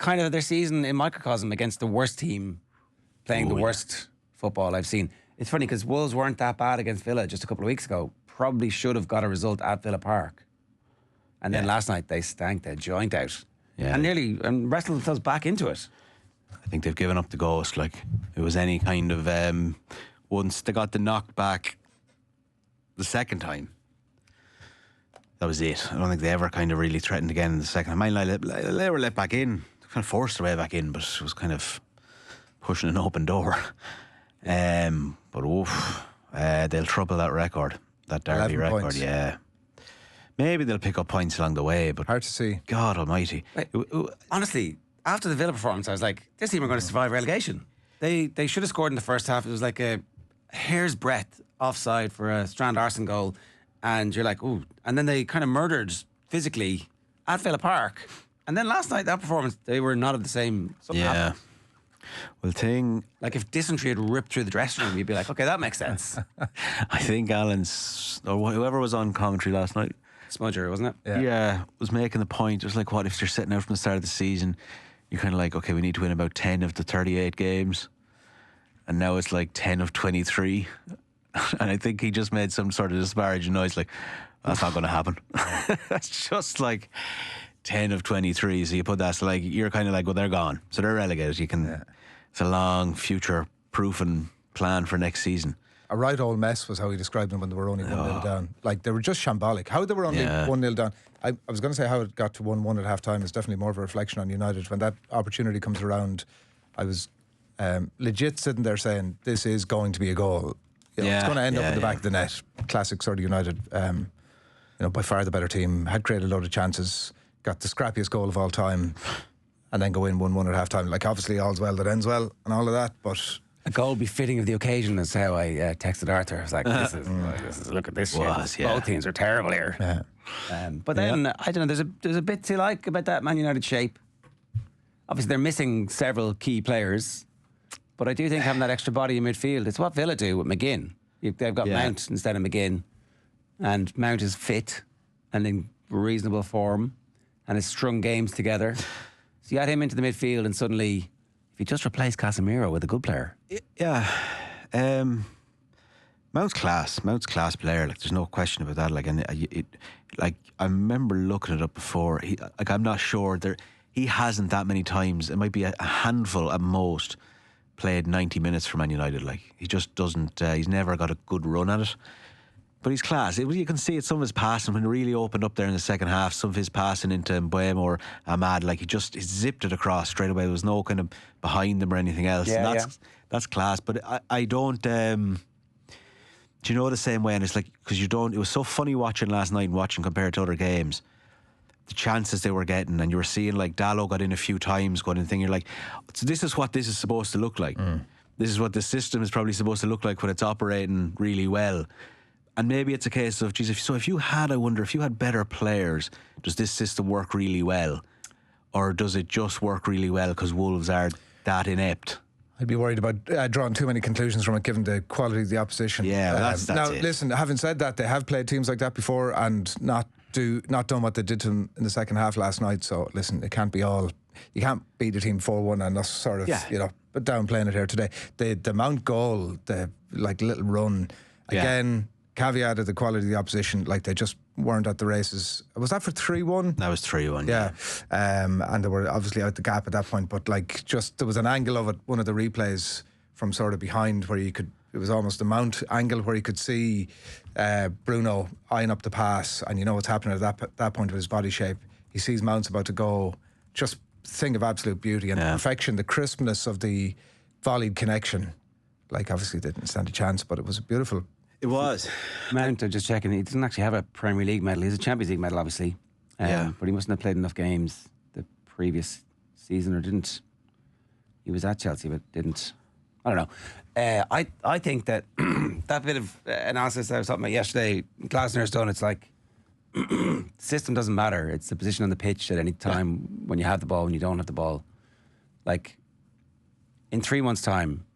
kind of their season in microcosm against the worst team playing the worst football I've seen. It's funny because Wolves weren't that bad against Villa just a couple of weeks ago. Probably should have got a result at Villa Park. And then last night they stank their joint out. Yeah. And nearly wrestled themselves back into it. I think they've given up the ghost. Like, it was any kind of once they got the knock back the second time, that was it. I don't think they ever kind of really threatened again in the second time. They were let back in, kind of forced their way back in, but it was kind of pushing an open door. But they'll trouble that record, that Derby record. Points. Yeah, maybe they'll pick up points along the way, but hard to see. God Almighty! Honestly, after the Villa performance, I was like, this team are going to survive relegation. They should have scored in the first half. It was like a hair's breadth offside for a Strand Arson goal, and you're like, ooh. And then they kind of murdered physically at Villa Park. And then last night, that performance, they were not of the same. Something happened. Well, like if dysentery had ripped through the dressing room, you'd be like, okay, that makes sense. I think Alan's, or whoever was on commentary last night, Smudger, wasn't it? Yeah, was making the point. It was like, what if they're setting out from the start of the season? You're kind of like, okay, we need to win about 10 of the 38 games. And now it's like 10 of 23. And I think he just made some sort of disparaging noise like, that's not going to happen. That's just like 10 of 23. So you put that, so like, you're kind of like, well, they're gone. So they're relegated. You can, it's a long future-proofing plan for next season. A right old mess was how he described them when they were only 1-0 down. Like, they were just shambolic. How they were only 1-0 down. I was going to say how it got to 1-1 at half time is definitely more of a reflection on United. When that opportunity comes around, I was legit sitting there saying, this is going to be a goal. You know, it's going to end up in the back of the net. Classic sort of United. By far the better team. Had created a load of chances. Got the scrappiest goal of all time. And then go in 1-1 at half time. Like, obviously all's well that ends well and all of that, but... A goal befitting of the occasion is how I texted Arthur. I was like, this is look at this shit. Both teams are terrible here. Yeah. But then, I don't know, there's a bit to like about that Man United shape. Obviously, they're missing several key players, but I do think having that extra body in midfield, it's what Villa do with McGinn. They've got Mount instead of McGinn, and Mount is fit and in reasonable form and has strung games together. So you add him into the midfield and suddenly... You just replace Casemiro with a good player. Yeah. Mount's class player. Like, there's no question about that. Like, and I remember looking it up before. I'm not sure he hasn't that many times. It might be a handful at most. Played 90 minutes for Man United. Like, he just doesn't. He's never got a good run at it. But he's class. You can see it. Some of his passing when he really opened up there in the second half. Some of his passing into Mbeumo or Ahmad, like he zipped it across straight away. There was no kind of behind them or anything else. That's class. But I don't. Do you know the same way? And it's like, because you don't. It was so funny watching last night and watching compared to other games. The chances they were getting, and you were seeing like Dallo got in a few times, going and thing. You're like, so this is what this is supposed to look like. This is what the system is probably supposed to look like when it's operating really well. And maybe it's a case of, geez, if you had better players, does this system work really well? Or does it just work really well because Wolves are that inept? I'd be worried about drawing too many conclusions from it, given the quality of the opposition. Yeah, that's now, it. Listen, having said that, they have played teams like that before and not done what they did to them in the second half last night. So, listen, it can't be all... You can't beat a team 4-1 and us sort of, but downplaying it here today. The Mount goal, the little run, again... Caveat of the quality of the opposition, like they just weren't at the races. Was that for 3-1? That was 3-1. Yeah. And they were obviously out the gap at that point, but there was an angle of it, one of the replays from sort of behind where it was almost a Mount angle where you could see Bruno eyeing up the pass, and you know what's happening at that point with his body shape. He sees Mount's about to go. Just thing of absolute beauty and perfection, the crispness of the volleyed connection. Like, obviously they didn't stand a chance, but it was a beautiful. It was. Mount, just checking, he doesn't actually have a Premier League medal. He has a Champions League medal, obviously. But he mustn't have played enough games the previous season, or didn't. He was at Chelsea, but didn't. I don't know. I think that that bit of analysis I was talking about yesterday, Glasner's done, it's like, the system doesn't matter. It's the position on the pitch at any time when you have the ball, when you don't have the ball. Like, in 3 months' time,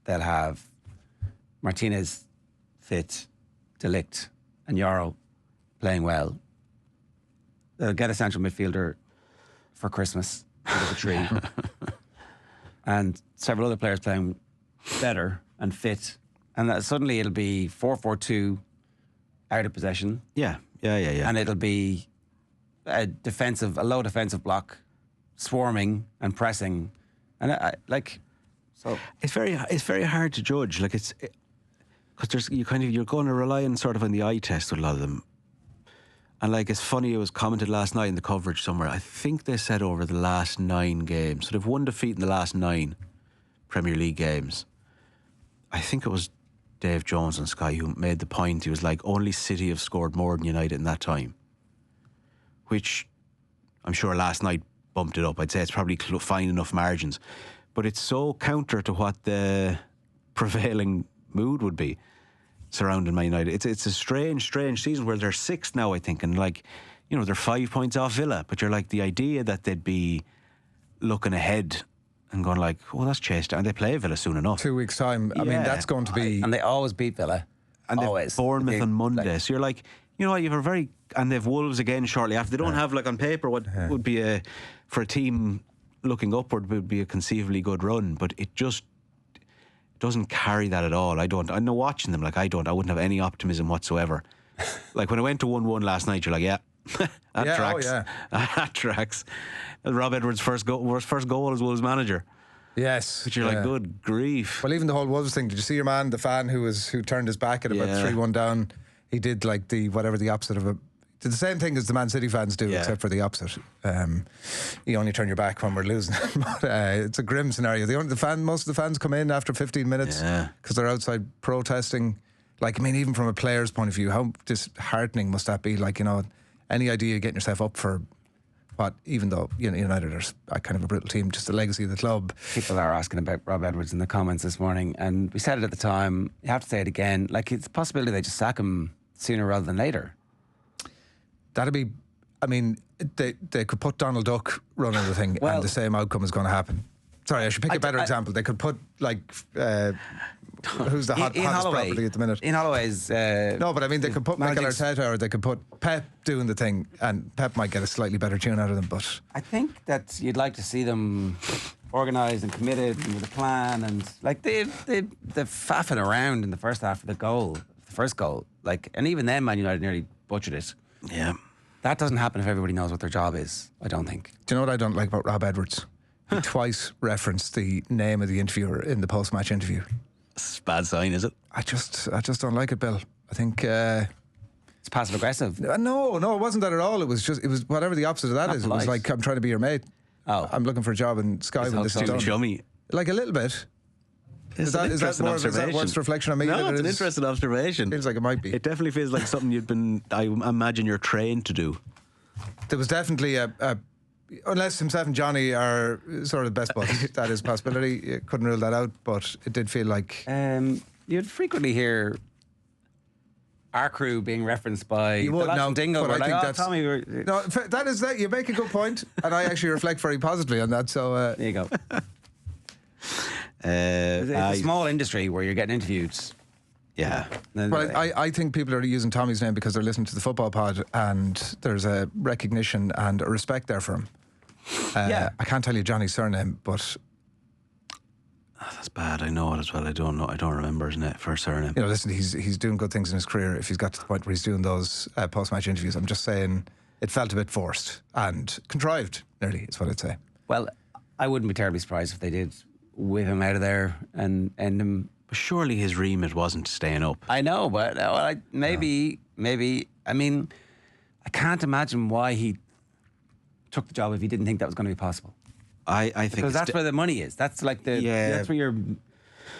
they'll have Martinez fit, De Ligt and Yarrow playing well. They'll get a central midfielder for Christmas. bit of a tree, and several other players playing better and fit, and that suddenly it'll be 4-4-2 out of possession. Yeah. And it'll be a low defensive block, swarming and pressing, and so it's very hard to judge. Like because you're going to rely on sort of on the eye test with a lot of them. And like it's funny, it was commented last night in the coverage somewhere. I think they said over the last 9 games, so they've won defeat in the last 9 Premier League games. I think it was Dave Jones on Sky who made the point. He was like, only City have scored more than United in that time, which I'm sure last night bumped it up. I'd say it's probably fine enough margins, but it's so counter to what the prevailing mood would be surrounding Man United. It's a strange season where they're 6th now, I think, and like, you know, they're 5 points off Villa, but you're like, the idea that they'd be looking ahead and going like, well, that's chased down. They play Villa soon enough. 2 weeks' time. I mean, that's going to be... And they always beat Villa. And always. Bournemouth on Monday. So you're like, you know, you have a very... And they've Wolves again shortly after. They don't have, like, on paper what would be for a team looking upward would be a conceivably good run, but it just doesn't carry that at all. I know watching them, like, I wouldn't have any optimism whatsoever. Like, when I went to 1-1 last night, you're like, that tracks. That tracks. Rob Edwards' first goal as Wolves manager. Yes. But you're like, good grief. Well, even the whole Wolves thing, did you see your man, the fan who turned his back at about 3-1 down? He did like the opposite of did the same thing as the Man City fans do, except for the opposite. You only turn your back when we're losing. But, it's a grim scenario. Most of the fans come in after 15 minutes because they're outside protesting. Like, I mean, even from a player's point of view, how disheartening must that be? Like, you know, any idea of getting yourself up for what, even though, you know, United are a kind of a brutal team, just the legacy of the club. People are asking about Rob Edwards in the comments this morning, and we said it at the time, you have to say it again, like, it's a possibility they just sack him sooner rather than later. That'd be, I mean, they could put Donald Duck running the thing and the same outcome is going to happen. Sorry, I should pick a better example. They could put, like, who's the hottest property at the minute? Ian Holloway's... no, but I mean, they could put Mikel Arteta, or they could put Pep doing the thing, and Pep might get a slightly better tune out of them, but... I think that you'd like to see them organised and committed and with a plan, and, like, they're faffing around in the first half of the first goal. Like, and even then, Man United nearly butchered it. Yeah. That doesn't happen if everybody knows what their job is, I don't think. Do you know what I don't like about Rob Edwards? He twice referenced the name of the interviewer in the post-match interview. It's a bad sign, is it? I just don't like it, Bill. I think it's passive aggressive. No, it wasn't that at all. It was whatever the opposite of that is. It was like, I'm trying to be your mate. Oh, I'm looking for a job in Sky when this is done. Chummy. Like a little bit. Is that worth reflection on me? No, it's an interesting observation. Feels like it might be. It definitely feels like something I imagine you're trained to do. There was definitely unless himself and Johnny are sort of best buds, that is a possibility. You couldn't rule that out, but it did feel like... You'd frequently hear our crew being referenced by you would, the Dingle. but I think that's... Tommy, no, that is that. You make a good point, and I actually reflect very positively on that, so... there you go. It's a small industry where you're getting interviewed. Yeah. Well, I think people are using Tommy's name because they're listening to the football pod, and there's a recognition and a respect there for him. I can't tell you Johnny's surname, but that's bad. I know it as well. I don't know. I don't remember his first surname. You know, listen, he's doing good things in his career. If he's got to the point where he's doing those post-match interviews, I'm just saying it felt a bit forced and contrived. Nearly, is what I'd say. Well, I wouldn't be terribly surprised if they did whip him out of there and end him. But surely his remit wasn't staying up. I know, but maybe. I mean, I can't imagine why he took the job if he didn't think that was going to be possible. I think because that's where the money is. That's like that's where your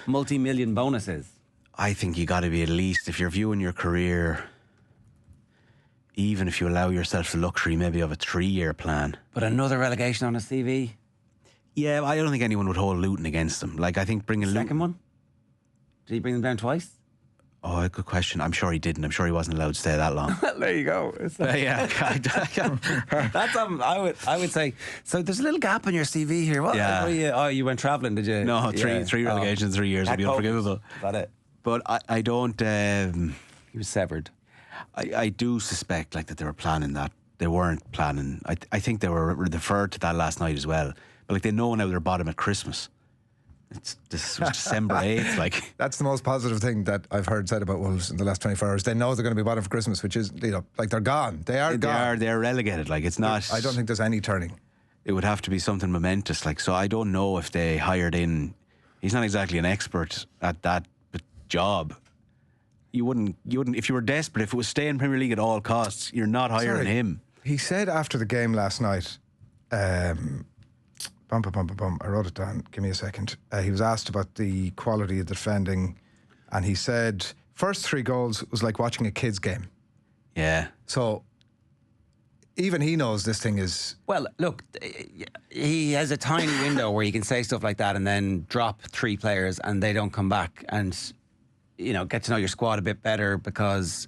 multi-million bonus is. I think you got to be, at least if you're viewing your career, even if you allow yourself the luxury maybe of a 3-year plan. But another relegation on a CV. Yeah, I don't think anyone would hold Luton against them. Like, I think bringing Luton... Second one? Did he bring them down twice? Oh, good question. I'm sure he didn't. I'm sure he wasn't allowed to stay that long. There you go. Yeah. That's I would say. So there's a little gap in your CV here. What? Yeah. You went travelling, did you? No, three relegations in 3 years would be unforgivable. That it. But I don't... he was severed. I do suspect like that they were planning that they weren't planning. I think they were referred to that last night as well. But like, they know now they're bottom at Christmas. This was December 8th. Like, that's the most positive thing that I've heard said about Wolves in the last 24 hours. They know they're going to be bottom for Christmas, which is, you know, like, they're gone. They're relegated. Like, it's not. I don't think there's any turning. It would have to be something momentous. Like, so I don't know if they hired in. He's not exactly an expert at that job. You wouldn't. If you were desperate, if it was stay in Premier League at all costs, you're not hiring him. He said after the game last night. I wrote it down. Give me a second. He was asked about the quality of the defending, and he said first 3 goals was like watching a kids' game. Yeah. So even he knows this thing is. Well, look, he has a tiny window where he can say stuff like that and then drop 3 players and they don't come back, and, you know, get to know your squad a bit better, because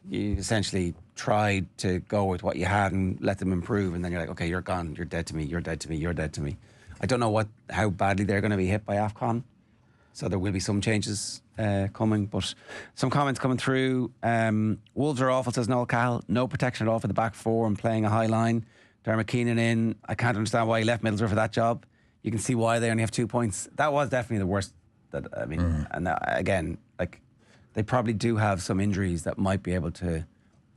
you essentially tried to go with what you had and let them improve, and then you're like, okay, you're gone, you're dead to me, you're dead to me, you're dead to me. I don't know how badly they're going to be hit by AFCON, so there will be some changes coming, but some comments coming through. Wolves are awful, says Noel Cahill. No protection at all for the back 4 and playing a high line. Dermot Keenan in. I can't understand why he left Middlesbrough for that job. You can see why they only have 2 points. That was definitely the worst. And again, like, they probably do have some injuries that might be able to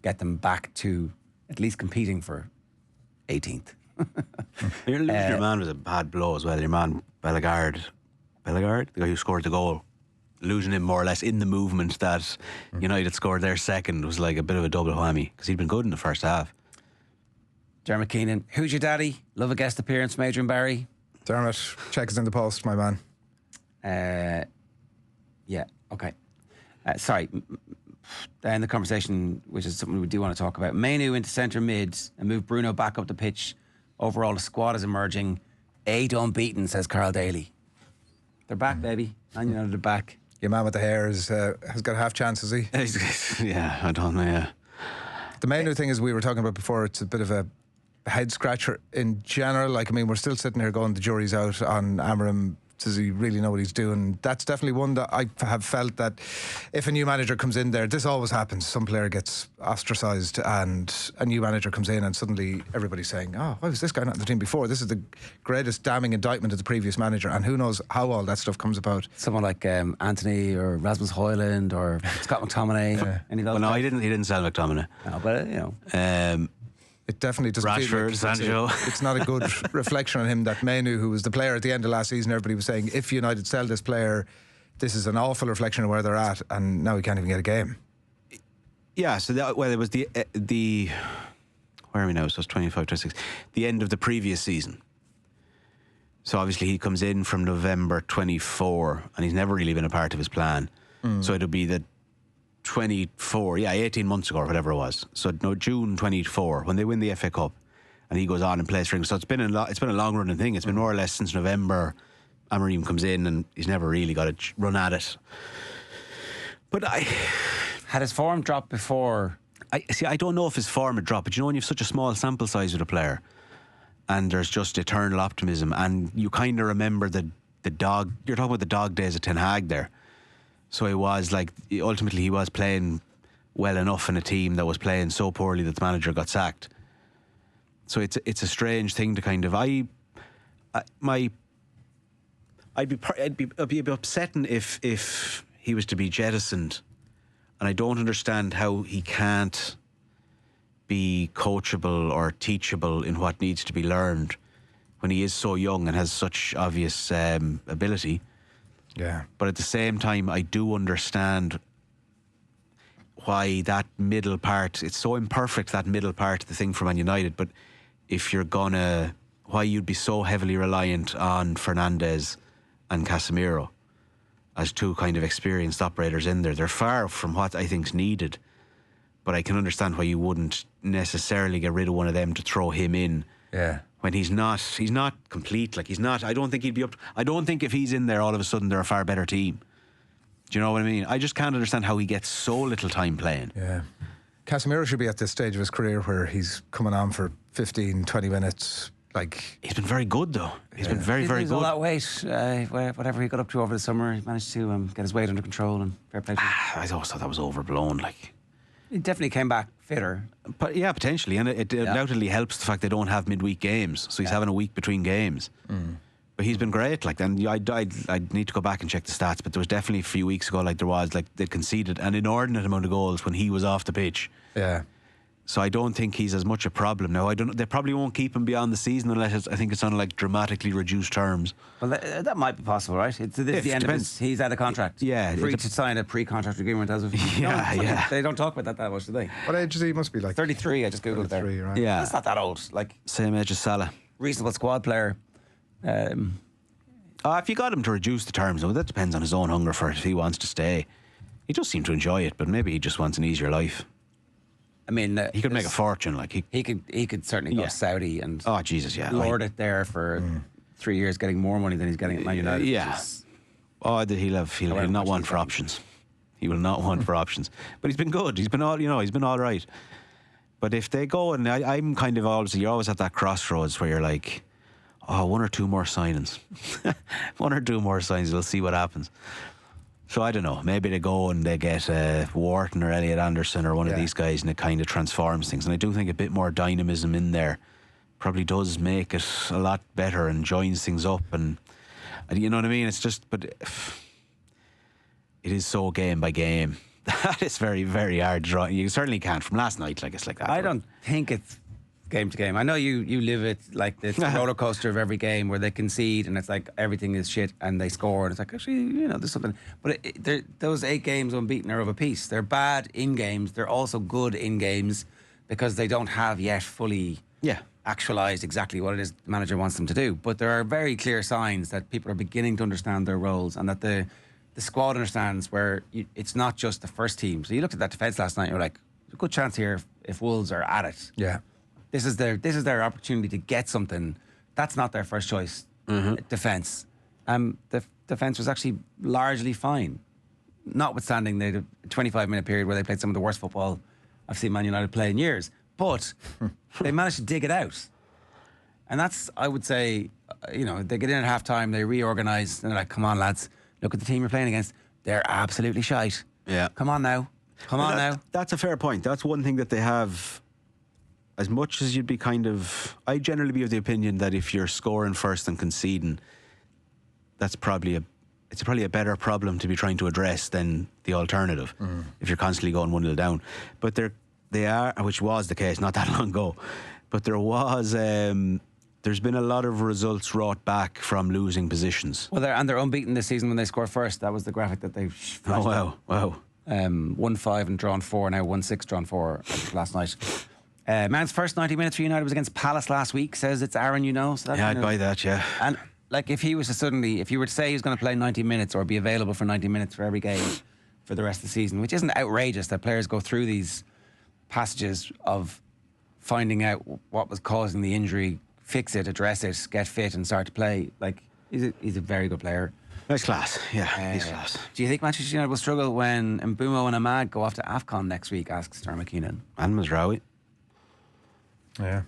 get them back to at least competing for 18th. Your man was a bad blow as well. Your man Bellegarde, the guy who scored the goal, losing him more or less in the movement that United scored their second, was like a bit of a double whammy, because he'd been good in the first half. Dermot Keenan, who's your daddy? Love a guest appearance from Adrian Barry. Dermot, check us in the post, my man. Yeah, okay. Sorry, in the conversation, which is something we do want to talk about. Mainoo into centre mid and move Bruno back up the pitch. Overall, the squad is emerging. 8 unbeaten, says Carl Daly. They're back, baby. Man United, they're back. Your man with the hair has got half chance, has he? Yeah, I don't know, yeah. The Mainoo thing, as we were talking about before, it's a bit of a head scratcher in general. Like, I mean, we're still sitting here going, the jury's out on Amarim. Does he really know what he's doing? That's definitely one that I have felt that if a new manager comes in there, this always happens. Some player gets ostracised and a new manager comes in and suddenly everybody's saying, oh, why was this guy not in the team before? This is the greatest damning indictment of the previous manager, and who knows how all that stuff comes about. Someone like Anthony or Rasmus Højlund or Scott McTominay. Any of those he didn't sell McTominay. No, but, you know. It definitely doesn't Rashford, feel like Sancho. It's not a good reflection on him that Mainoo, who was the player at the end of last season, everybody was saying, if United sell this player, this is an awful reflection of where they're at, and now he can't even get a game. Yeah, so it was the where are we now? So it's 25, 26. The end of the previous season. So obviously he comes in from November 24, and he's never really been a part of his plan. So it'll be the 24, 18 months ago or whatever it was. So no, June 24, when they win the FA Cup, and he goes on and plays for him. So it's been a long running thing. It's been more or less since November. Amarim comes in and he's never really got a run at it. But had his form dropped before? I don't know if his form had dropped, but you know, when you have such a small sample size with a player, and there's just eternal optimism, and you kind of remember the dog. You're talking about the dog days of Ten Hag there. So he was like, ultimately he was playing well enough in a team that was playing so poorly that the manager got sacked. So it's a strange thing to kind of I'd be upsetting if he was to be jettisoned, and I don't understand how he can't be coachable or teachable in what needs to be learned when he is so young and has such obvious ability. Yeah. But at the same time, I do understand why that middle part, it's so imperfect, that middle part of the thing for Man United. But if you're why you'd be so heavily reliant on Fernandes and Casemiro as 2 kind of experienced operators in there. They're far from what I think's needed. But I can understand why you wouldn't necessarily get rid of one of them to throw him in. Yeah. When he's not complete. Like, he's not. I don't think he'd be up. I don't think if he's in there, all of a sudden they're a far better team. Do you know what I mean? I just can't understand how he gets so little time playing. Yeah. Casemiro should be at this stage of his career where he's coming on for 15, 20 minutes. Like, he's been very good though. He's been very, very good. All that weight, whatever he got up to over the summer, he managed to get his weight under control, and fair play to him. I always thought that was overblown. Like, he definitely came back fitter. But yeah, potentially, and it undoubtedly helps the fact they don't have midweek games, so he's having a week between games. But he's been great. Like, and I'd need to go back and check the stats, but there was definitely a few weeks ago, like there was, like they conceded an inordinate amount of goals when he was off the pitch. Yeah. So I don't think he's as much a problem now. They probably won't keep him beyond the season unless I think it's on like dramatically reduced terms. Well, that might be possible, right? It's the end of he's out of contract. Yeah, free to sign a pre-contract agreement as of. Yeah. They don't talk about that much, do they? What age is he? Must be like 33. I just googled it there. Right? Yeah, that's not that old. Like same age as Salah. Reasonable squad player. If you got him to reduce the terms, well, that depends on his own hunger for it. If he wants to stay, he does seem to enjoy it, but maybe he just wants an easier life. I mean, he could make a fortune. Like he could certainly go Saudi and Jesus, lord it there for 3 years, getting more money than he's getting at Man United. Yeah. He'll not want for options. He will not want for options. But he's been good. He's been all right. But if they go, and I'm kind of you're always at that crossroads where you're like, one or two more signings. One or two more signings, we'll see what happens. So I don't know, maybe they go and they get Wharton or Elliot Anderson or one of these guys, and it kind of transforms things. And I do think a bit more dynamism in there probably does make it a lot better and joins things up. And you know what I mean? It's just, but it is so game by game. That is very, very hard to draw. You certainly can't from last night, like it's like that. I don't think it's game to game. I know you live it like this roller coaster of every game where they concede and it's like everything is shit and they score and it's like actually there's something. But those 8 games unbeaten are of a piece. They're bad in games. They're also good in games because they don't have yet fully actualised exactly what it is the manager wants them to do. But there are very clear signs that people are beginning to understand their roles and that the squad understands where it's not just the first team. So you looked at that defence last night and you're like, there's a good chance here if Wolves are at it. Yeah. This is their opportunity to get something. That's not their first choice defence. The defence was actually largely fine, notwithstanding the 25-minute period where they played some of the worst football I've seen Man United play in years. But they managed to dig it out, and that's, I would say, they get in at half time, they reorganise, and they're like, "Come on, lads, look at the team you're playing against. They're absolutely shite. Yeah, come on now, That's a fair point. That's one thing that they have. As much as you'd be I generally be of the opinion that if you're scoring first and conceding, that's probably a better problem to be trying to address than the alternative. If you're constantly going 1-0 down, but they are, which was the case not that long ago. But there was, there's been a lot of results wrought back from losing positions. Well, they're unbeaten this season when they score first. That was the graphic that they. Wow. 1-5 and drawn 4 now. 1-6 drawn 4 last night. Man's first 90 minutes for United was against Palace last week. Says it's Aaron, So I'd buy that, yeah. And like if you were to say he was going to play 90 minutes or be available for 90 minutes for every game for the rest of the season, which isn't outrageous that players go through these passages of finding out what was causing the injury, fix it, address it, get fit and start to play. Like he's a very good player. Nice class, yeah, he's class. Do you think Manchester United will struggle when Mbumo and Ahmad go off to AFCON next week? Asks Dermot Keenan. And Mazraoui. Yeah.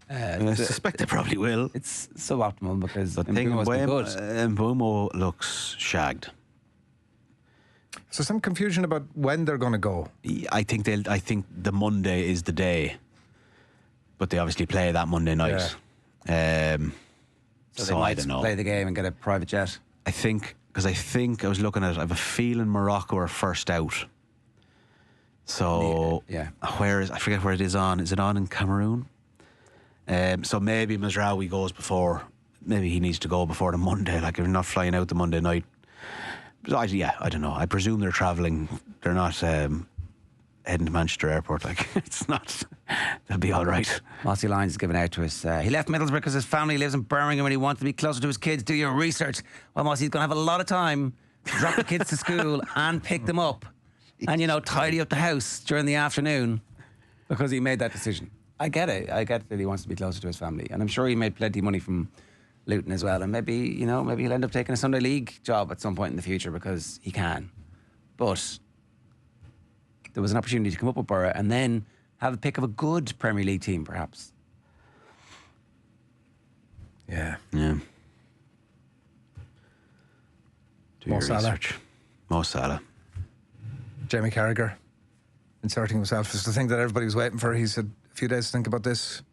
I suspect they probably will. It's suboptimal because Mbumo's been good. Mbumo looks shagged. So some confusion about when they're going to go. I think the Monday is the day, but they obviously play that Monday night. So they might I don't know. play the game and get a private jet. I think I was looking at it. I have a feeling Morocco are first out. So I forget where it is on. Is it on in Cameroon? So maybe Mazraoui goes before. Maybe he needs to go before the Monday. Like if you're not flying out the Monday night. I don't know. I presume they're travelling. They're not heading to Manchester Airport. Like it's not. They'll be all right. Mossy Lyons is given out to us. He left Middlesbrough because his family lives in Birmingham and he wanted to be closer to his kids. Do your research. Well, Mossy's going to have a lot of time to drop the kids to school and pick them up. And, tidy up the house during the afternoon because he made that decision. I get it. I get that he wants to be closer to his family. And I'm sure he made plenty of money from Luton as well. And maybe he'll end up taking a Sunday League job at some point in the future because he can. But there was an opportunity to come up with Borough and then have a pick of a good Premier League team, perhaps. Yeah. Do your Mo Salah. research. Mo Salah. Jamie Carragher. inserting himself is the thing that everybody was waiting for. He said a few days to think about this.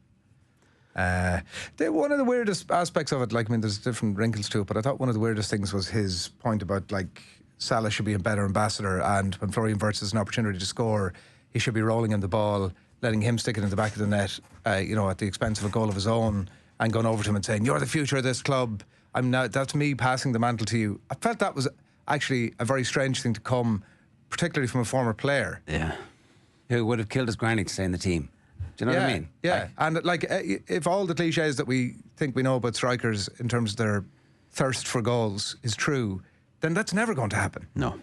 One of the weirdest aspects of it, like, I mean, there's different wrinkles to it, but I thought one of the weirdest things was his point about, like, Salah should be a better ambassador, and when Florian Wirtz has an opportunity to score, he should be rolling in the ball, letting him stick it in the back of the net, at the expense of a goal of his own, and going over to him and saying, "You're the future of this club. That's me passing the mantle to you." I felt that was actually a very strange thing to come, particularly from a former player. Yeah. Who would have killed his granny to stay in the team. Do you know what I mean? Yeah. And if all the cliches that we think we know about strikers in terms of their thirst for goals is true, then that's never going to happen. No.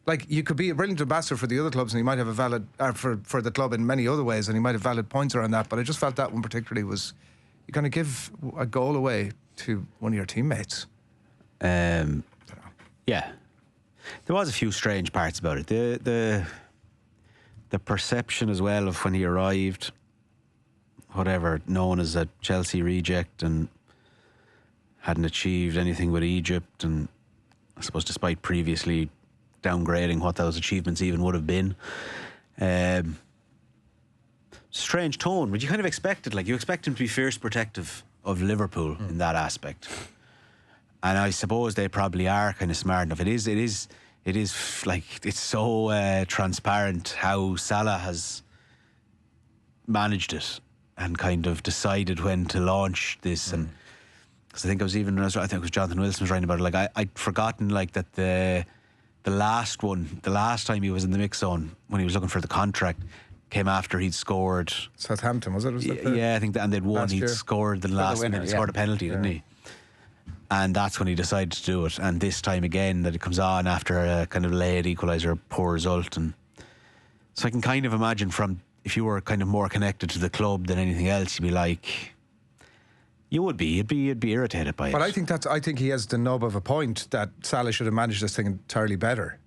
Like, you could be a brilliant ambassador for the other clubs, and he might have a valid for the club in many other ways, and he might have valid points around that. But I just felt that one particularly was, you're going to give a goal away to one of your teammates. Yeah, there was a few strange parts about it. The perception as well of when he arrived, whatever, known as a Chelsea reject, and hadn't achieved anything with Egypt, and I suppose despite previously downgrading what those achievements even would have been. Strange tone, but you kind of expected, like, you expect him to be fierce protective of Liverpool in that aspect. And I suppose they probably are kind of smart enough. It is like, it's so transparent how Salah has managed it and kind of decided when to launch this. And because I think it was Jonathan Wilson was writing about it. Like, I'd forgotten, like, that the last time he was in the mix zone when he was looking for the contract came after he'd scored Southampton, was it? Yeah, I think that, and they'd won. He'd scored the last minute. He scored a penalty, didn't he? And that's when he decided to do it. And this time again, that it comes on after a kind of late equaliser, poor result. And so I can kind of imagine, from if you were kind of more connected to the club than anything else, you'd be like, you'd be irritated by it. But I think he has the nub of a point that Salah should have managed this thing entirely better.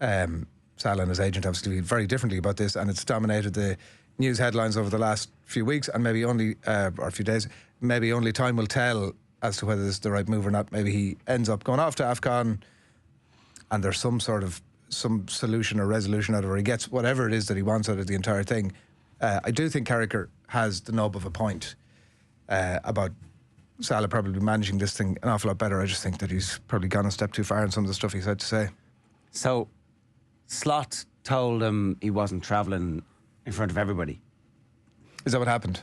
Salah and his agent obviously feel very differently about this, and it's dominated the news headlines over the last few weeks, and maybe only or a few days. Maybe only time will tell as to whether this is the right move or not. Maybe he ends up going off to AFCON, and there's some solution or resolution out of it, or he gets whatever it is that he wants out of the entire thing. I do think Carricker has the nub of a point about Salah probably managing this thing an awful lot better. I just think that he's probably gone a step too far in some of the stuff he's had to say. So, Slot told him he wasn't travelling in front of everybody. Is that what happened?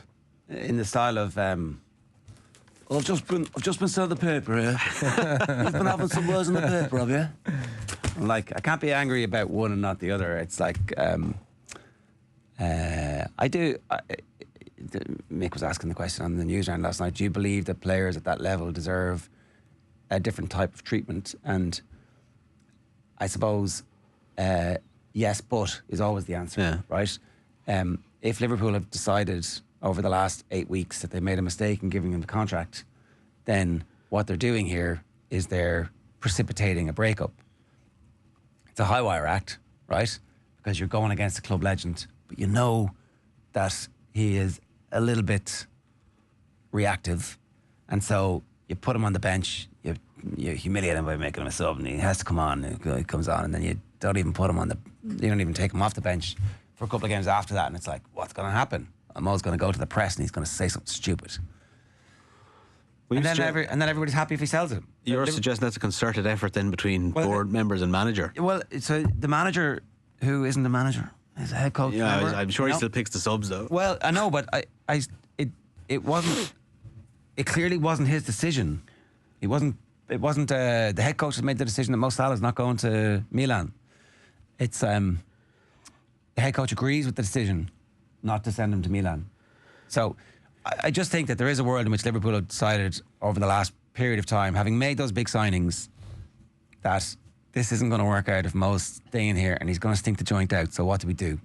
In the style of, I've just been selling the paper here. You've been having some words in the paper, have you? I'm like, I can't be angry about one and not the other. It's like, Mick was asking the question on the newsround last night. Do you believe that players at that level deserve a different type of treatment? And I suppose, yes, but is always the answer, right? If Liverpool have decided over the last 8 weeks that they made a mistake in giving him the contract, then what they're doing here is they're precipitating a breakup. It's a high wire act, right? Because you're going against a club legend, but you know that he is a little bit reactive, and so you put him on the bench, you humiliate him by making him a sub, and he has to come on, and he comes on, and then you don't even take him off the bench for a couple of games after that, and it's like, what's going to happen? Mo's going to go to the press and he's going to say something stupid. And then everybody's happy if he sells it. You're suggesting that's a concerted effort then between board members and manager? Well, so the manager, who isn't the manager, is a head coach. Yeah, I'm sure he still picks the subs though. Well, I know, but it clearly wasn't his decision. It wasn't the head coach that made the decision that Mo Salah is not going to Milan. It's the head coach agrees with the decision not to send him to Milan. So I just think that there is a world in which Liverpool have decided over the last period of time, having made those big signings, that this isn't going to work out if Mo's staying here and he's going to stink the joint out. So what do we do?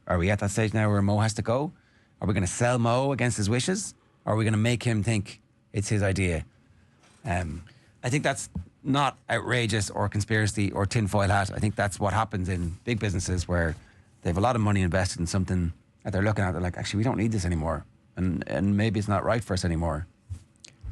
Are we at that stage now where Mo has to go? Are we going to sell Mo against his wishes? Or are we going to make him think it's his idea? I think that's not outrageous or conspiracy or tinfoil hat. I think that's what happens in big businesses where they have a lot of money invested in something that they're looking at. They're like, actually, we don't need this anymore. And maybe it's not right for us anymore.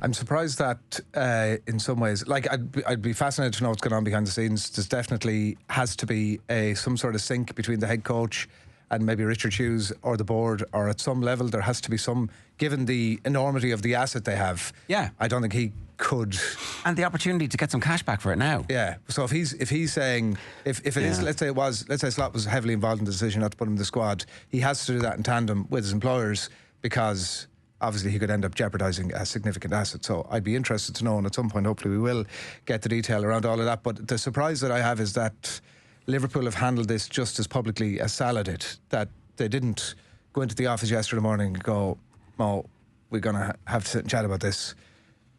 I'm surprised that in some ways, like I'd be fascinated to know what's going on behind the scenes. There's definitely has to be some sort of sync between the head coach and maybe Richard Hughes or the board, or at some level there has to be some, given the enormity of the asset they have. Yeah. I don't think he could. And the opportunity to get some cash back for it now. Yeah. So if he's saying, if it is, let's say Slot was heavily involved in the decision not to put him in the squad, he has to do that in tandem with his employers, because obviously he could end up jeopardising a significant asset. So I'd be interested to know, and at some point hopefully we will get the detail around all of that. But the surprise that I have is that Liverpool have handled this just as publicly as Salah did, that they didn't go into the office yesterday morning and go, Mo, we're going to have to sit and chat about this.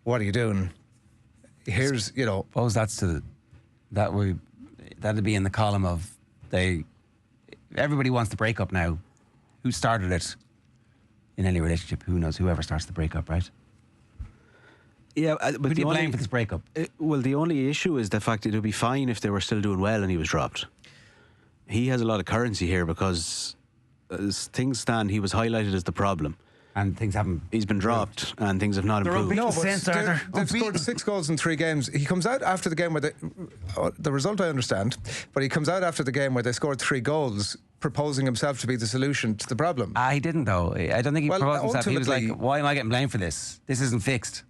What are you doing? Here's, you know. Suppose that'd be in the column of everybody wants the breakup now. Who started it in any relationship? Who knows? Whoever starts the breakup, right? Yeah, but who do you blame for this breakup? Well, the only issue is the fact it would be fine if they were still doing well and he was dropped. He has a lot of currency here because, as things stand, he was highlighted as the problem. And things haven't. He's been dropped and things have not improved. No, but they've scored 6 goals in 3 games. He comes out after the game where the result I understand, but he comes out after the game where they scored 3 goals, proposing himself to be the solution to the problem. He didn't, though. I don't think he proposed himself. He was like, why am I getting blamed for this? This isn't fixed.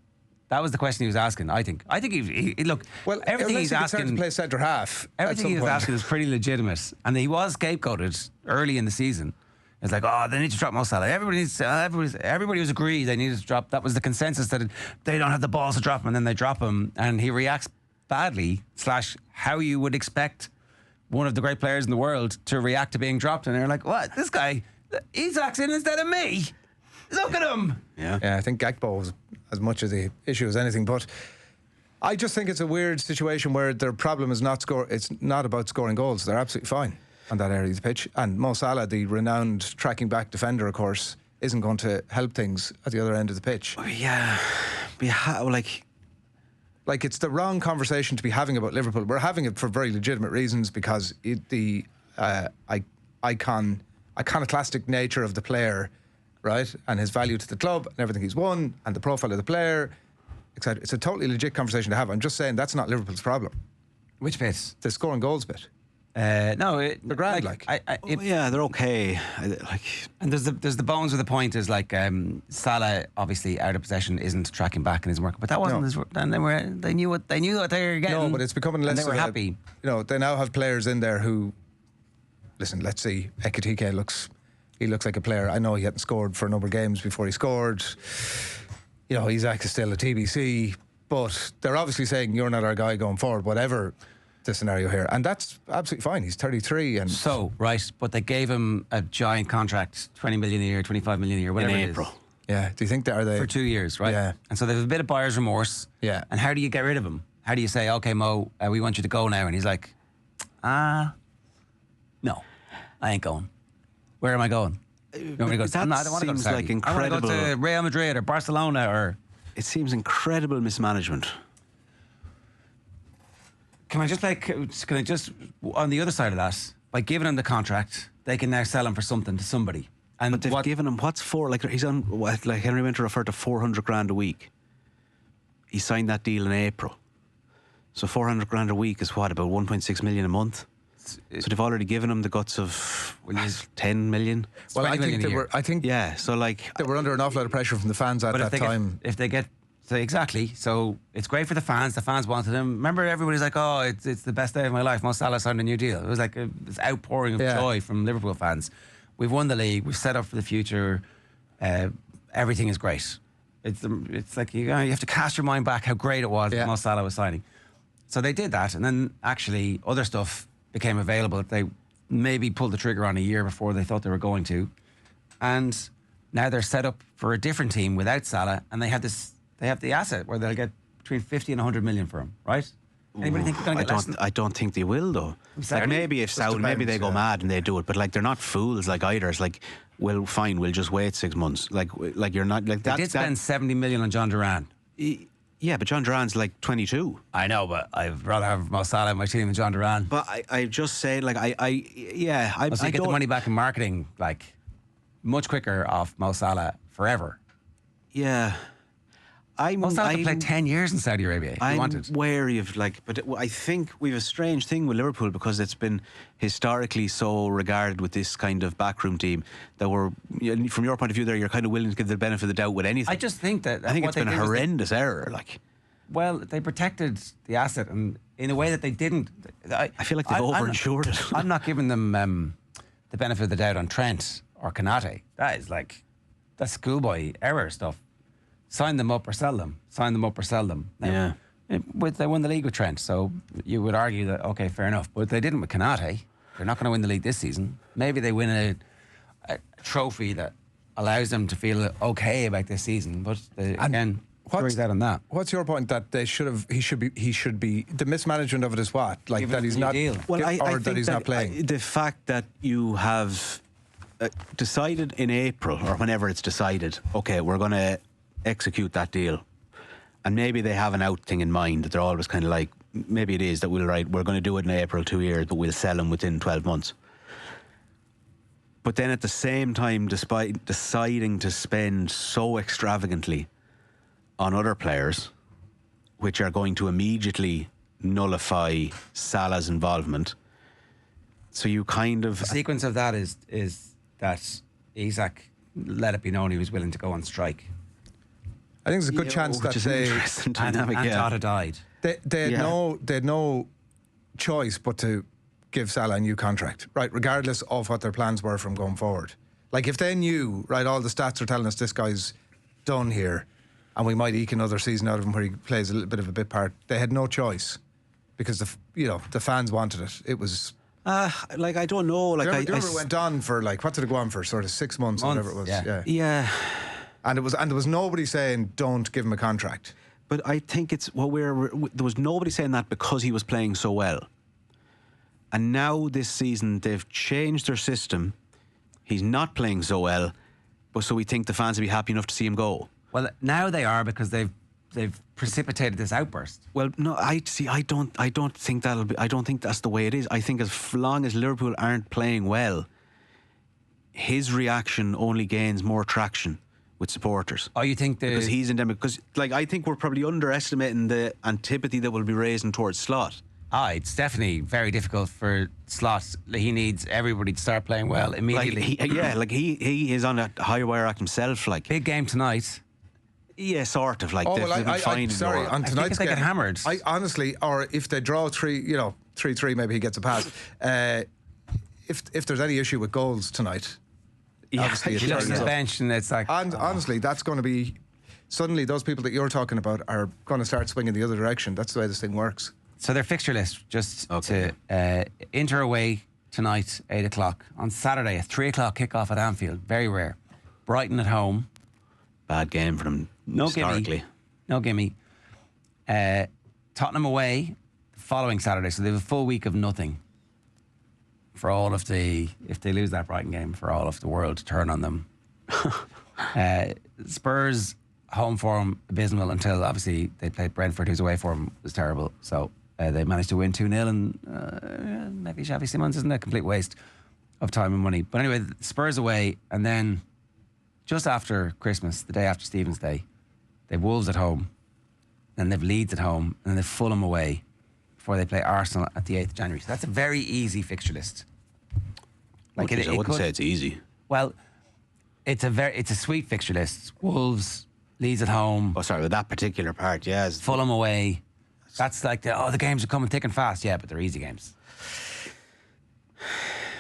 That was the question he was asking, I think. I think he look, well, everything he's asking to play centre half. Everything he was asking is pretty legitimate. And he was scapegoated early in the season. It's like, they need to drop Mo Salah. Everybody was agreed they needed to drop. That was the consensus, that they don't have the balls to drop him, and then they drop him. And he reacts badly, / how you would expect one of the great players in the world to react to being dropped. And they're like, what? This guy, he's acting instead of me. Look at him. Yeah, I think Gakpo was as much of the issue as anything. But I just think it's a weird situation where their problem is it's not about scoring goals. They're absolutely fine on that area of the pitch. And Mo Salah, the renowned tracking back defender, of course, isn't going to help things at the other end of the pitch. Yeah. Like it's the wrong conversation to be having about Liverpool. We're having it for very legitimate reasons, because the iconoclastic nature of the player, right, and his value to the club and everything he's won and the profile of the player, etc. It's a totally legit conversation to have. I'm just saying that's not Liverpool's problem. Which bit? The scoring goals bit. No, they're grand. They're okay. And there's the bones of the point is like Salah obviously out of possession isn't tracking back and isn't working, but that wasn't and they knew what they were getting. No, but it's becoming less. And they were happy. They now have players in there who, listen. Let's see, Ekitike looks like a player. I know he hadn't scored for a number of games before he scored. He's actually still a TBC, but they're obviously saying you're not our guy going forward, whatever the scenario here, and that's absolutely fine. He's 33, and so right, but they gave him a giant contract, 20 million a year, 25 million a year, whatever in April. It is. Yeah, do you think that are they for 2 years, right? Yeah, and so they have a bit of buyer's remorse. Yeah, and how do you get rid of him? How do you say, okay, Mo, we want you to go now? And he's like, no, I ain't going. Where am I going? You want me to go? That no, I don't want to go to seems like incredible. I want to go to Real Madrid or Barcelona or. It seems incredible mismanagement. Can I just on the other side of that, by giving him the contract, they can now sell him for something to somebody. And but they've given him what's for? Like he's on like Henry Winter referred to $400,000 a week. He signed that deal in April, so $400,000 a week is what, about 1.6 million a month. So they've already given him the guts of 10 million. Well, I think they were. Yeah. So they were under an awful lot of pressure from the fans at that time. If they get. So exactly. So it's great for the fans. The fans wanted him. Remember, everybody's like, "Oh, it's the best day of my life." Mo Salah signed a new deal. It was like this outpouring of joy from Liverpool fans. We've won the league. We've set up for the future. Everything is great. It's like you have to cast your mind back how great it was that Mo Salah was signing. So they did that, and then actually other stuff became available that they maybe pulled the trigger on a year before they thought they were going to, and now they're set up for a different team without Salah, and they have the asset where they'll get between 50 and 100 million for him, right? Anybody think they're going to get less? I don't think they will, though. Like maybe if Saudi, maybe they go mad and they do it, but like they're not fools like either. It's like, well, fine, we'll just wait 6 months. Like you're not like that. They did spend 70 million on John Duran. Yeah, but John Duran's like 22. I know, but I'd rather have Mo Salah in my team than John Duran. But I just say, like, I get the money back in marketing, like, much quicker off Mo Salah forever. Yeah. Mo Salah played 10 years in Saudi Arabia. I'm wary of but I think we have a strange thing with Liverpool because it's been historically so regarded with this kind of backroom team that from your point of view there, you're kind of willing to give the benefit of the doubt with anything. I just think that I think it's been a horrendous error. Well, they protected the asset and in a way that they didn't. I feel like they've overinsured it. I'm not giving them the benefit of the doubt on Trent or Konate. That's schoolboy error stuff. Sign them up or sell them. Sign them up or sell them. Now, they won the league with Trent, so you would argue that, okay, fair enough. But they didn't with Konate. They're not going to win the league this season. Maybe they win a trophy that allows them to feel okay about this season. But again, jury's out on that. What's your point that he should be the mismanagement of it is what? Like that he's not deal. Well, I think that he's not playing. The fact that you have decided in April or whenever it's decided, okay, we're going to execute that deal, and maybe they have an out thing in mind that they're always kind of like, maybe it is that we're going to do it in April 2 years, but we'll sell them within 12 months. But then at the same time, despite deciding to spend so extravagantly on other players, which are going to immediately nullify Salah's involvement, so you kind of... The sequence of that is that Isak let it be known he was willing to go on strike. I think there's a good chance that and Tata died. They had no choice but to give Salah a new contract, right? Regardless of what their plans were from going forward. Like if they knew, right, all the stats are telling us this guy's done here, and we might eke another season out of him where he plays a little bit of a bit part. They had no choice because the fans wanted it. It was. I don't know. Like I went on for what did it go on for? Sort of 6 months, or whatever it was. Yeah. And there was nobody saying don't give him a contract. But I think it's there was nobody saying that because he was playing so well. And now this season they've changed their system. He's not playing so well, but so we think the fans will be happy enough to see him go. Well, now they are because they've precipitated this outburst. Well, no, I don't think that's the way it is. I think as long as Liverpool aren't playing well, his reaction only gains more traction with supporters. Oh, you think because he's endemic? Because I think we're probably underestimating the antipathy that will be raising towards Slot. It's definitely very difficult for Slot. He needs everybody to start playing well immediately. He is on a high wire act himself. Big game tonight. Yeah, sort of. On tonight's I think they get hammered. I honestly, or if they draw 3-3, maybe he gets a pass. If there's any issue with goals tonight, obviously he looks at the bench and it's like. And honestly, that's going to be suddenly those people that you're talking about are going to start swinging the other direction. That's the way this thing works. So their fixture list to Inter away tonight, 8 o'clock. On Saturday, a 3 o'clock kickoff at Anfield. Very rare. Brighton at home. Bad game for them. Historically. No gimme. Tottenham away the following Saturday, so they have a full week of nothing. For all of if they lose that Brighton game, for all of the world to turn on them. Spurs home form abysmal until obviously they played Brentford, whose away form was terrible. So they managed to win 2-0, and maybe Xavi Simons isn't a complete waste of time and money. But anyway, Spurs away, and then just after Christmas, the day after Stephen's Day, they've Wolves at home, then they've Leeds at home, and then they've Fulham away before they play Arsenal at the 8th of January. So that's a very easy fixture list. I wouldn't say it's easy. Well, it's a sweet fixture list. Wolves, Leeds at home. Oh, sorry, with that particular part, yes. Fulham away. That's like the games are coming thick and fast. Yeah, but they're easy games.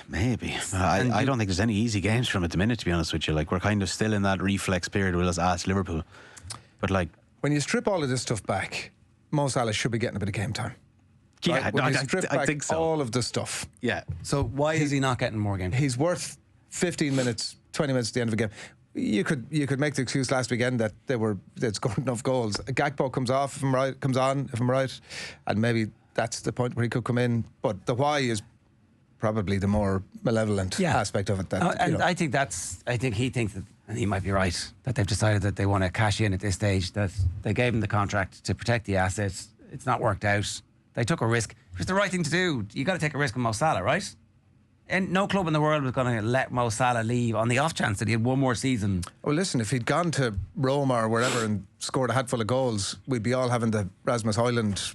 Maybe. I don't think there's any easy games from at the minute, to be honest with you. We're kind of still in that reflex period where let's ask Liverpool. But when you strip all of this stuff back, Mo Salah should be getting a bit of game time. Yeah, right? I think so. All of the stuff. Yeah. So why is he not getting more game time? He's worth 15 minutes, 20 minutes at the end of a game. You could make the excuse last weekend that they'd scored enough goals. Gakpo comes off, if I'm right, comes on, if I'm right, and maybe that's the point where he could come in. But the why is probably the more malevolent aspect of it. I think he thinks that, and he might be right, that they've decided that they want to cash in at this stage, that they gave him the contract to protect the assets. It's not worked out. They took a risk. It was the right thing to do. You got to take a risk with Mo Salah, right? And no club in the world was going to let Mo Salah leave on the off chance that he had one more season. Well, listen, if he'd gone to Roma or wherever and scored a hatful of goals, we'd be all having the Rasmus Højlund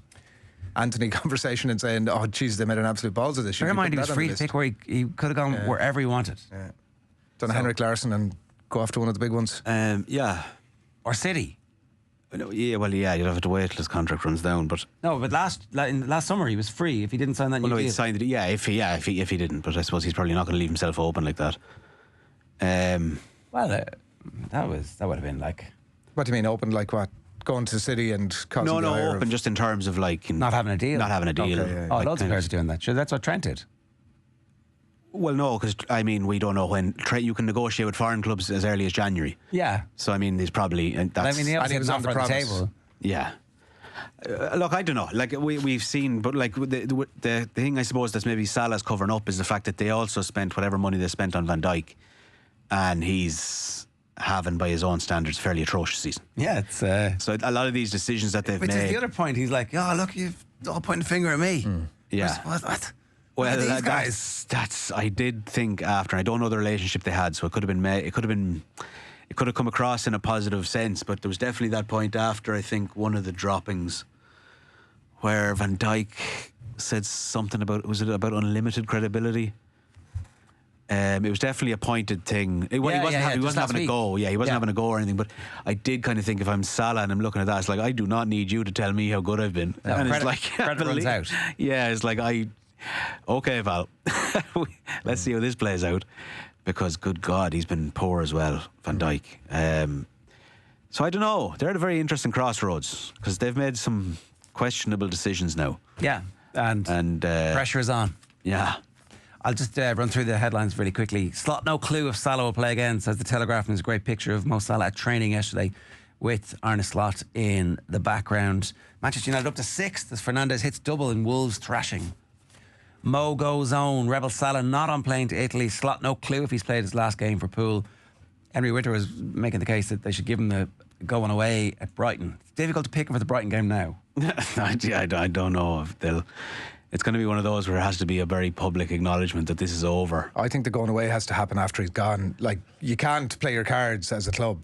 Anthony conversation and saying, oh, geez, they made an absolute balls of this. Bear in mind, he was free to pick where he could have gone wherever he wanted. Yeah. Done a Henrik Larsson and go after one of the big ones. Yeah. Or City. You'd have to wait till his contract runs down. But no, but last summer he was free if he didn't sign that new deal. He signed it. Yeah, if he didn't, but I suppose he's probably not going to leave himself open like that. Well, that would have been like. What do you mean open? Like what? Going to City and causing no, open just in terms of like not having a deal. Not having a deal. Okay, yeah. Oh, loads of players are doing that. Sure, that's what Trent did. Well, no, because I mean, we don't know when you can negotiate with foreign clubs as early as January. Yeah. So I mean, there's probably that's. I mean, he was on the table. Yeah. Look, I don't know. Like we've seen, but like the thing I suppose that's maybe Salah's covering up is the fact that they also spent whatever money they spent on Van Dijk, and he's having, by his own standards, fairly atrocious season. Yeah, it's so a lot of these decisions that they've which made. Which is the other point. He's like, oh look, you've all pointing the finger at me. Yeah. What? Well, these guys. That's. I did think after. I don't know the relationship they had, so it could have been. It could have come across in a positive sense. But there was definitely that point after. I think one of the droppings, where Van Dijk said something about. Was it about unlimited credibility? It was definitely a pointed thing. He wasn't having a go. Yeah, he wasn't having a go or anything. But I did kind of think if I'm Salah and I'm looking at that, it's like I do not need you to tell me how good I've been. No, and credit, it's like credit runs out. Yeah, it's like okay, Val. Let's see how this plays out. Because good God, he's been poor as well, Van Dijk. So I don't know. They're at a very interesting crossroads because they've made some questionable decisions now. Yeah, and pressure is on. Yeah. I'll just run through the headlines really quickly. Slot no clue if Salah will play again, says the Telegraph, and there's a great picture of Mo Salah at training yesterday with Arne Slot in the background. Manchester United up to 6th as Fernandes hits double in Wolves thrashing. Mo goes on. Rebel Salah not on plane to Italy. Slot no clue if he's played his last game for Poole. Henry Winter was making the case that they should give him the going away at Brighton. It's difficult to pick him for the Brighton game now. I don't know if they'll. It's going to be one of those where it has to be a very public acknowledgement that this is over. I think the going away has to happen after he's gone. Like, you can't play your cards as a club.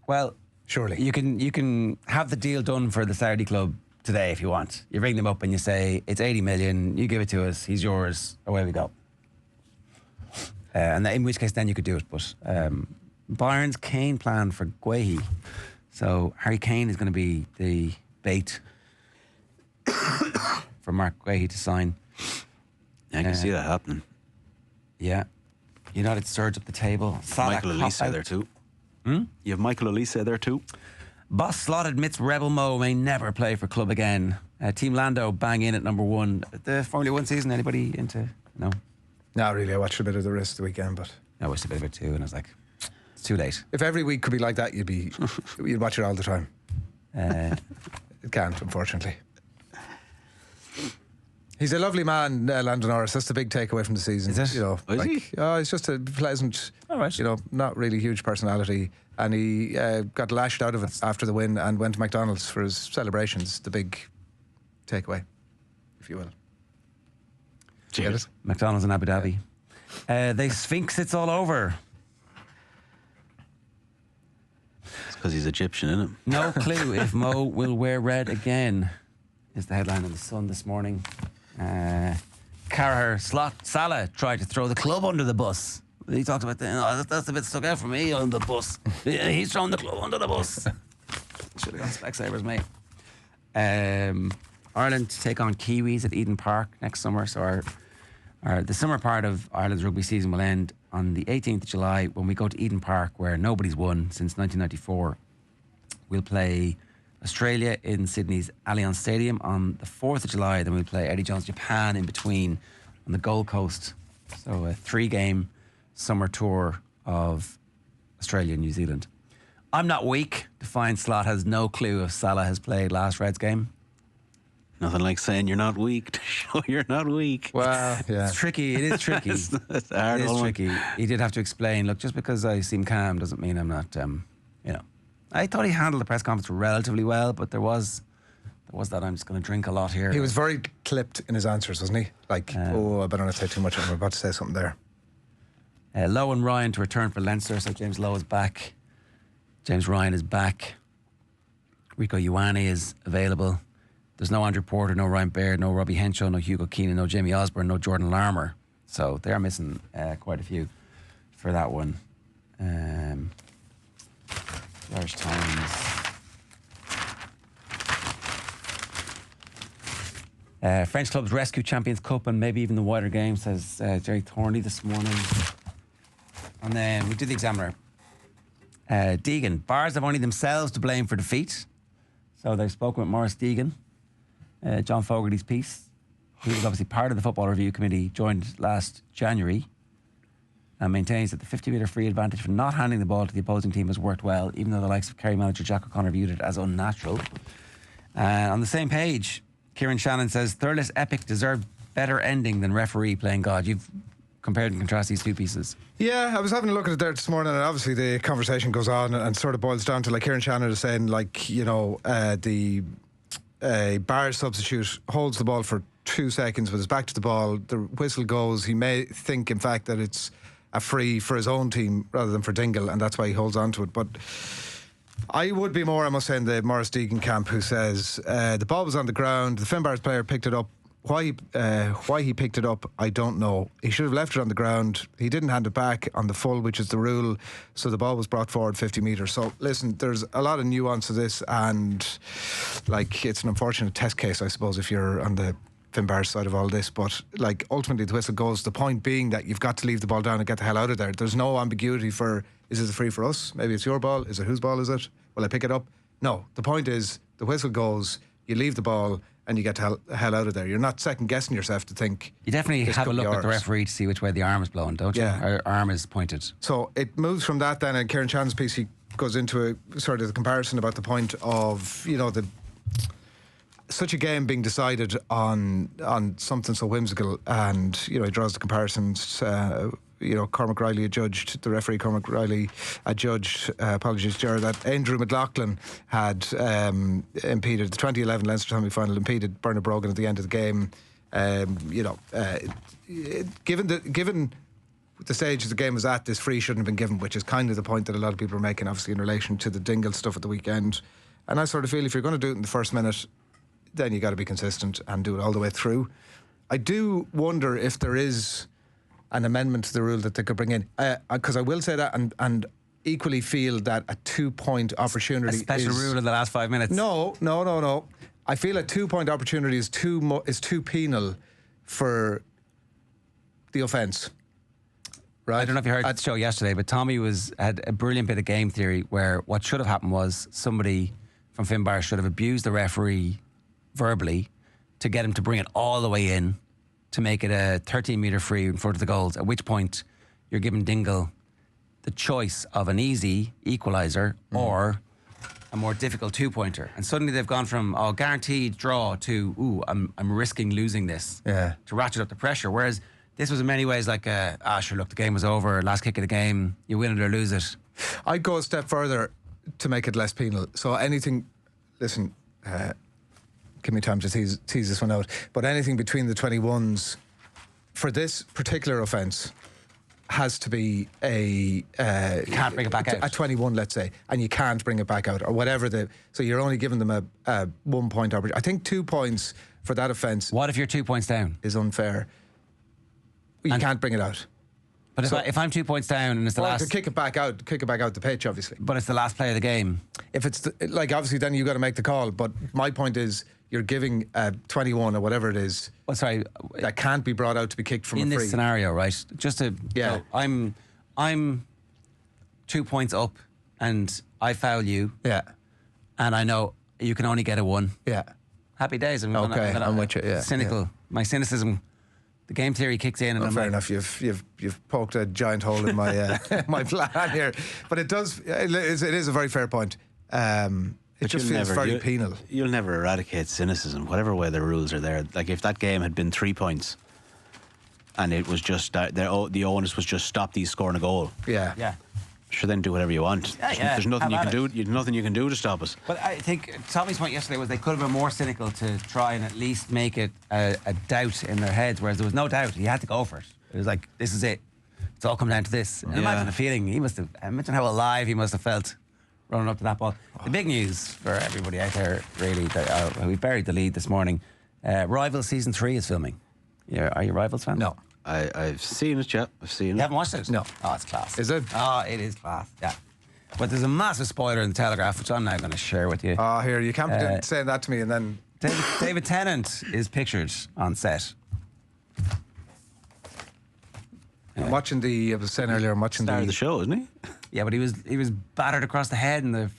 Well, surely you can have the deal done for the Saudi club today if you want. You ring them up and you say it's 80 million. You give it to us. He's yours. Away we go. And in which case then you could do it. But Bayern's Kane plan for Guehi. So Harry Kane is going to be the bait for Mark Guehi to sign. I can see that happening. Yeah. United surge up the table. Michael Olise there too. You have Michael Olise there too. Boss Slot admits Rebel Mo may never play for club again. Team Lando bang in at number 1. The Formula 1 season, anybody into? No? Not really. I watched a bit of the rest of the weekend, but I watched a bit of it too, and I was like, it's too late. If every week could be like that, you'd watch it all the time. It can't, unfortunately. He's a lovely man, Lando Norris. That's the big takeaway from the season. Is it? You know, is he? He's just a pleasant, right. you know, not really huge personality. And he got lashed out of it after the win and went to McDonald's for his celebrations. The big takeaway, if you will. Did you get it? McDonald's in Abu Dhabi. They Sphinx, it's all over. It's because he's Egyptian, isn't it? No clue if Mo will wear red again, is the headline in the Sun this morning. Carragher, Slot, Salah tried to throw the club under the bus. He talked about that's a bit stuck out for me on the bus. He's thrown the club under the bus. Should have gone Specsavers, mate. Ireland take on Kiwis at Eden Park next summer. So the summer part of Ireland's rugby season will end on the 18th of July when we go to Eden Park, where nobody's won since 1994. We'll play Australia in Sydney's Allianz Stadium on the 4th of July. Then we'll play Eddie Jones Japan in between on the Gold Coast. So a 3-game summer tour of Australia and New Zealand. I'm not weak to find Slot has no clue if Salah has played last Reds game. Nothing like saying you're not weak to show you're not weak. Well, yeah. It's tricky. It is tricky. It's a hard one. Tricky. He did have to explain, look, just because I seem calm doesn't mean I'm not, you know. I thought he handled the press conference relatively well, but there was was that I'm just going to drink a lot here. He was very clipped in his answers, wasn't he? Like, I better not say too much. I'm about to say something there. Lowe and Ryan to return for Leinster. So James Lowe is back. James Ryan is back. Rico Ioane is available. There's no Andrew Porter, no Ryan Baird, no Robbie Henshaw, no Hugo Keenan, no Jamie Osborne, no Jordan Larmour. So they're missing quite a few for that one. Irish Times. French clubs rescue Champions Cup and maybe even the wider game, says Jerry Thornley this morning. And then we do the Examiner. Deegan. Bars have only themselves to blame for defeat. So they've spoken with Maurice Deegan, John Fogarty's piece. He was obviously part of the Football Review Committee, joined last January, and maintains that the 50-metre free advantage for not handing the ball to the opposing team has worked well, even though the likes of Kerry manager Jack O'Connor viewed it as unnatural. On the same page, Kieran Shannon says Thurles Epic deserved better ending than referee playing God. You've compared and contrast these two pieces. Yeah, I was having a look at it there this morning, and obviously the conversation goes on and sort of boils down to, like Kieran Shannon is saying, like, you know, the bar substitute holds the ball for 2 seconds with his back to the ball, the whistle goes, he may think in fact that it's a free for his own team rather than for Dingle, and that's why he holds on to it. But I would be more, I must say, in the Maurice Deegan camp, who says the ball was on the ground, the Finbars player picked it up. Why he picked it up, I don't know. He should have left it on the ground. He didn't hand it back on the full, which is the rule. So the ball was brought forward 50 metres. So listen, there's a lot of nuance to this, and like, it's an unfortunate test case, I suppose, if you're on the Finbars side of all this. But like, ultimately the whistle goes. The point being that you've got to leave the ball down and get the hell out of there. There's no ambiguity for, is it a free for us? Maybe it's your ball. Is it whose ball is it? Will I pick it up? No. The point is, the whistle goes, you leave the ball, and you get the hell out of there. You're not second guessing yourself to think. You definitely have a look at the referee to see which way the arm is blown, don't you? Yeah. Our arm is pointed. So it moves from that then, and Kieran Shannon's piece, he goes into a sort of the comparison about the point of, you know, such a game being decided on something so whimsical, and, you know, he draws the comparisons. You know, Cormac Riley adjudged, the referee Cormac Riley adjudged, apologies Ger, that Andrew McLaughlin had impeded the 2011 Leinster semi-final, impeded Bernard Brogan at the end of the game. You know, given the stage the game was at, this free shouldn't have been given, which is kind of the point that a lot of people are making, obviously, in relation to the Dingle stuff at the weekend. And I sort of feel if you're going to do it in the first minute, then you got to be consistent and do it all the way through. I do wonder if there is an amendment to the rule that they could bring in, because I will say that, and equally feel that a 2-point opportunity, a special rule in the last 5 minutes. No. I feel a 2-point opportunity is too penal for the offence. Right? I don't know if you heard the show yesterday, but Tommy had a brilliant bit of game theory where what should have happened was somebody from Finbar should have abused the referee verbally to get him to bring it all the way in, to make it a 13-metre free in front of the goals, at which point you're giving Dingle the choice of an easy equaliser or a more difficult 2-pointer. And suddenly they've gone from guaranteed draw to, I'm risking losing this, to ratchet up the pressure. Whereas this was in many ways like, sure, look, the game was over, last kick of the game, you win it or lose it. I'd go a step further to make it less penal. So anything, listen, give me time to tease this one out, but anything between the 21s for this particular offence has to be you can't bring it back out. A 21, let's say, and you can't bring it back out, or whatever so you're only giving them a 1-point opportunity. I think 2 points for that offence. What if you're 2 points down? Is unfair. You can't bring it out. But if I'm 2 points down and it's the last, kick it back out the pitch, obviously. But it's the last play of the game. If it's obviously, then you got to make the call. But my point is, you're giving 21 or whatever it is. Well, sorry, that can't be brought out to be kicked from a free. In this scenario, right? Just to, I'm 2 points up, and I foul you. Yeah. And I know you can only get a 1. Yeah. Happy days. I'm with you. Yeah. Cynical. Yeah. My cynicism. The game theory kicks in, and I'm fair enough. You've poked a giant hole in my my plan here, but it is a very fair point. It just feels very penal. You'll never eradicate cynicism, whatever way the rules are there. Like, if that game had been 3 points, and it was just the onus was just stop these scoring a goal. Yeah. Sure, then do whatever you want. There's nothing you can do. There's nothing you can do to stop us. But I think Tommy's point yesterday was they could have been more cynical to try and at least make it a doubt in their heads, whereas there was no doubt. He had to go for it. It was like, this is it. It's all come down to this. And imagine the feeling he must have. Imagine how alive he must have felt running up to that ball. The big news for everybody out there, really, that we buried the lead this morning. Rivals season 3 is filming. Are you Rivals fan? No. I've seen it, yeah. I've seen it. You haven't watched it? No. Oh, it's class. Is it? Oh, it is class, yeah. But there's a massive spoiler in the Telegraph, which I'm now going to share with you. Oh, here, you can't say that to me and then... David Tennant is pictured on set. I'm watching I was saying earlier, I'm watching the show, isn't he? Yeah, but he was battered across the head in the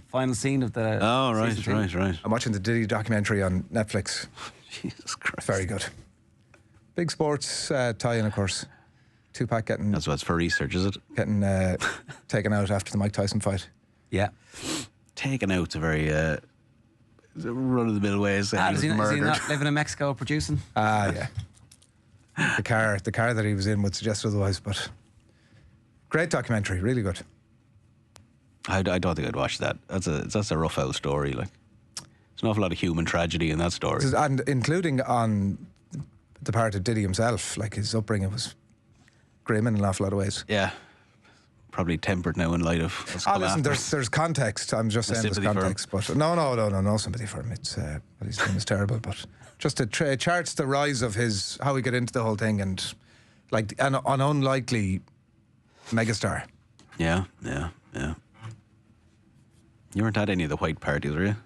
final scene of the... Oh, right. I'm watching the Diddy documentary on Netflix. Jesus Christ. Very good. Big sports tie-in, of course. Tupac getting... That's what's for research, is it? Getting taken out after the Mike Tyson fight. Yeah. Taken out's a very run-of-the-mill way of saying he was murdered. Is he not living in Mexico producing? Yeah. The car that he was in would suggest otherwise, but great documentary, really good. I don't think I'd watch that. That's a rough old story. Like, there's an awful lot of human tragedy in that story, and including on the part of Diddy himself. Like, his upbringing was grim in an awful lot of ways. Yeah, probably tempered now in light of. Listen, there's context. I'm just saying there's context, but no sympathy for him. It's what he's doing is terrible, but. Just it charts the rise of how he got into the whole thing, and like an unlikely megastar. Yeah. You weren't at any of the white parties, were you?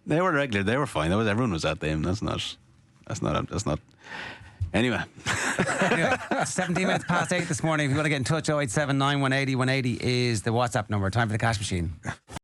They were regular. They were fine. Everyone was at them. That's not. Anyway. 17 minutes past 8 this morning. If you want to get in touch, 0879 180 180 is the WhatsApp number. Time for the cash machine.